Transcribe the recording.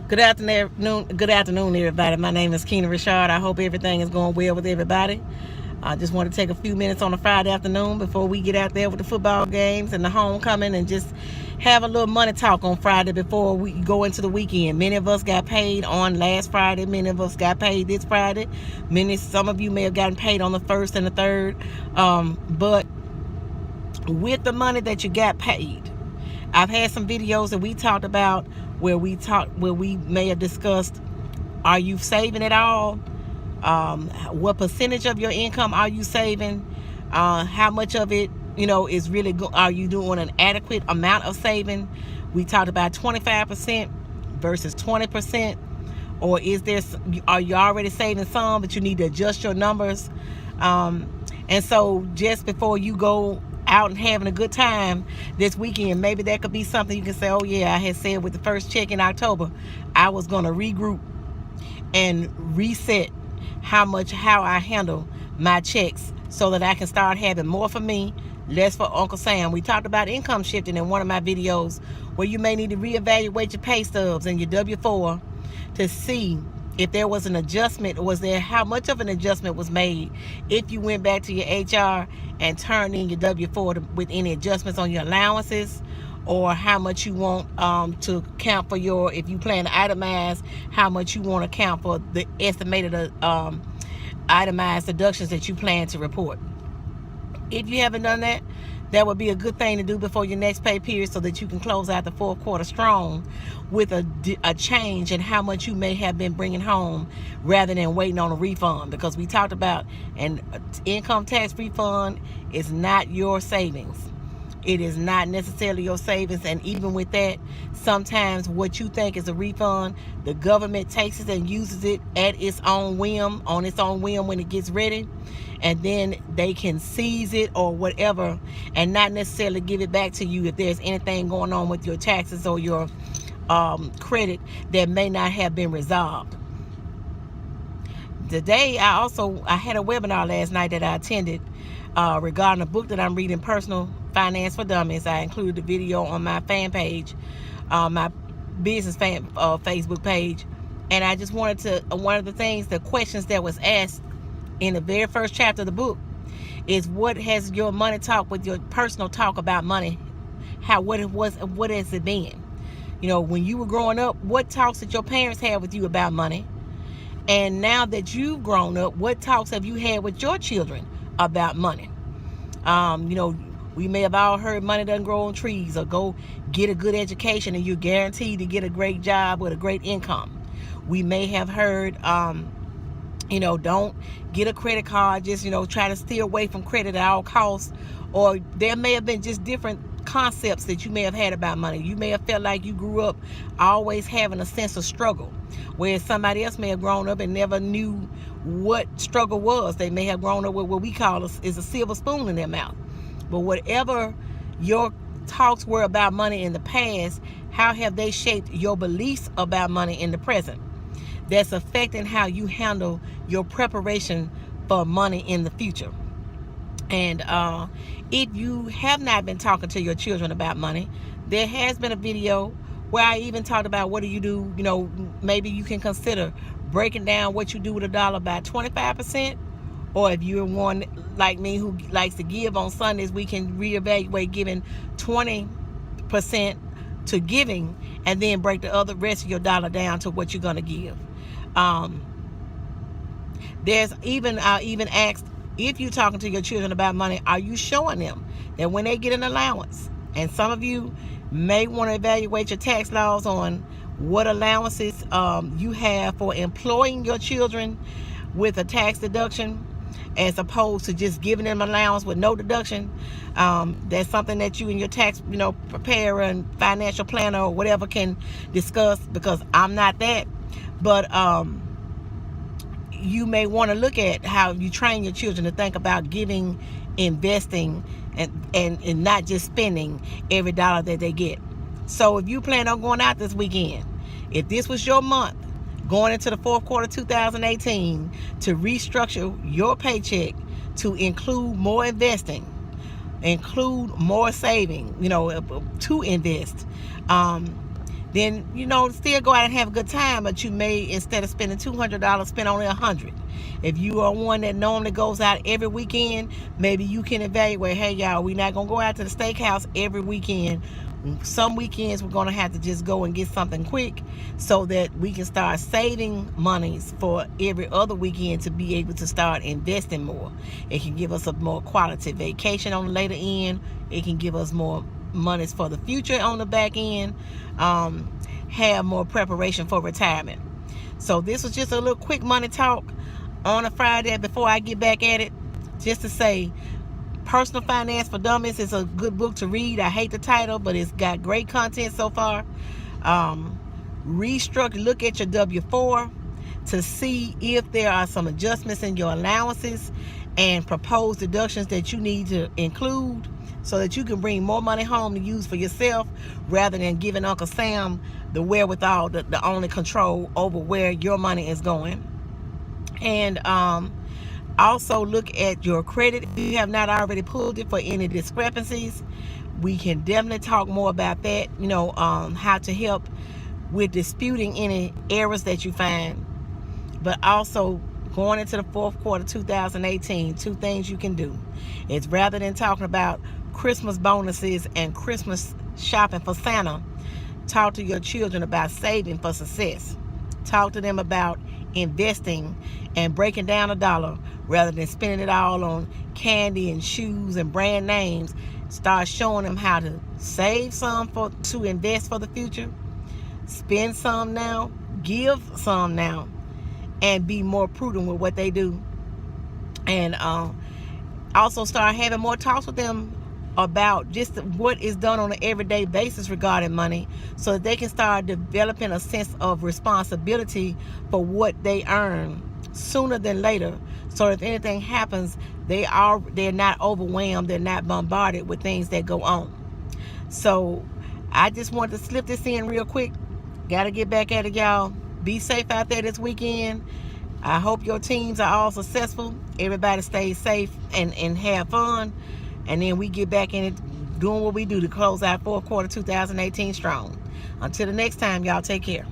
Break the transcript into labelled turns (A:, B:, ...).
A: Good afternoon, everybody. My name is Keena Richard. I hope everything is going well with everybody. I just want to take a few minutes on a Friday afternoon before we get out there with the football games and the homecoming and just have a little money talk on Friday before we go into the weekend. Many of us got paid on last Friday. Many of us got paid this Friday. Some of you may have gotten paid on the 1st and the 3rd. But with the money that you got paid, I've had some videos that we talked about where we may have discussed, are you saving it all? What percentage of your income are you saving? How much of it, is really good? Are you doing an adequate amount of saving? We talked about 25% versus 20%, or are you already saving some, but you need to adjust your numbers? And so just before you go out and having a good time this weekend, maybe that could be something you can say, oh yeah, I had said with the first check in October, I was going to regroup and reset how I handle my checks so that I can start having more for me, less for Uncle Sam. We talked about income shifting in one of my videos where you may need to reevaluate your pay stubs and your W-4 to see if there was an adjustment, or how much of an adjustment was made if you went back to your HR and turned in your W-4 with any adjustments on your allowances, or how much you want to count for if you plan to itemize, how much you want to count for the estimated itemized deductions that you plan to report. If you haven't done that, that would be a good thing to do before your next pay period so that you can close out the fourth quarter strong with a change in how much you may have been bringing home rather than waiting on a refund. Because we talked about an income tax refund is not your savings. It is not necessarily your savings, and even with that, sometimes what you think is a refund, the government takes it and uses it at its own whim, when it gets ready, and then they can seize it or whatever and not necessarily give it back to you if there's anything going on with your taxes or your credit that may not have been resolved. Today, I had a webinar last night that I attended regarding a book that I'm reading, Personal Finance for Dummies. I included the video on my fan page, my business Facebook page, and I just wanted to, one of the questions that was asked in the very first chapter of the book is, what has your money talk with your personal talk about money? What has it been? When you were growing up, what talks did your parents have with you about money? And now that you've grown up, what talks have you had with your children about money? We may have all heard money doesn't grow on trees, or go get a good education and you're guaranteed to get a great job with a great income. We may have heard, don't get a credit card, just, try to steer away from credit at all costs. Or there may have been just different concepts that you may have had about money. You may have felt like you grew up always having a sense of struggle, whereas somebody else may have grown up and never knew what struggle was. They may have grown up with what we call is a silver spoon in their mouth. But whatever your talks were about money in the past, how have they shaped your beliefs about money in the present? That's affecting how you handle your preparation for money in the future. And if you have not been talking to your children about money, there has been a video where I even talked about, what do you do? Maybe you can consider breaking down what you do with $1 by 25%. Or if you're one like me who likes to give on Sundays, we can reevaluate giving 20% to giving, and then break the rest of your dollar down to what you're going to give. I even asked, if you're talking to your children about money, are you showing them that when they get an allowance? And some of you may want to evaluate your tax laws on what allowances you have for employing your children with a tax deduction, as opposed to just giving them an allowance with no deduction. That's something that you and your tax preparer and financial planner or whatever can discuss, because I'm not that. But you may want to look at how you train your children to think about giving, investing, and not just spending every dollar that they get. So if you plan on going out this weekend, if this was your month going into the fourth quarter 2018 to restructure your paycheck to include more investing, include more saving, to invest, then, you know, still go out and have a good time, but you may, instead of spending $200, spend only $100. If you are one that normally goes out every weekend, maybe you can evaluate, hey, y'all, we're not going to go out to the steakhouse every weekend. Some weekends we're going to have to just go and get something quick so that we can start saving monies for every other weekend to be able to start investing more. It can give us a more quality vacation on the later end. It can give us more monies for the future on the back end. Have more preparation for retirement. So this was just a little quick money talk on a Friday before I get back at it, just to say Personal Finance for Dummies is a good book to read. I hate the title, but it's got great content so far. Restructure, look at your W-4 to see if there are some adjustments in your allowances and propose deductions that you need to include so that you can bring more money home to use for yourself rather than giving Uncle Sam the wherewithal, the only control over where your money is going. And also look at your credit if you have not already pulled it for any discrepancies. We can definitely talk more about that, you know, how to help with disputing any errors that you find. But also going into the fourth quarter 2018, 2 things you can do. It's rather than talking about Christmas bonuses and Christmas shopping for Santa, talk to your children about saving for success. Talk to them about investing and breaking down a dollar rather than spending it all on candy and shoes and brand names. Start showing them how to save some to invest for the future, spend some now, give some now, and be more prudent with what they do. And also start having more talks with them about just what is done on an everyday basis regarding money, so that they can start developing a sense of responsibility for what they earn sooner than later. So if anything happens, they're not overwhelmed, they're not bombarded with things that go on. So I just wanted to slip this in real quick. Gotta get back at it, y'all. Be safe out there this weekend. I hope your teams are all successful. Everybody stays safe and have fun. And then we get back in it, doing what we do to close out fourth quarter 2018 strong. Until the next time, y'all, take care.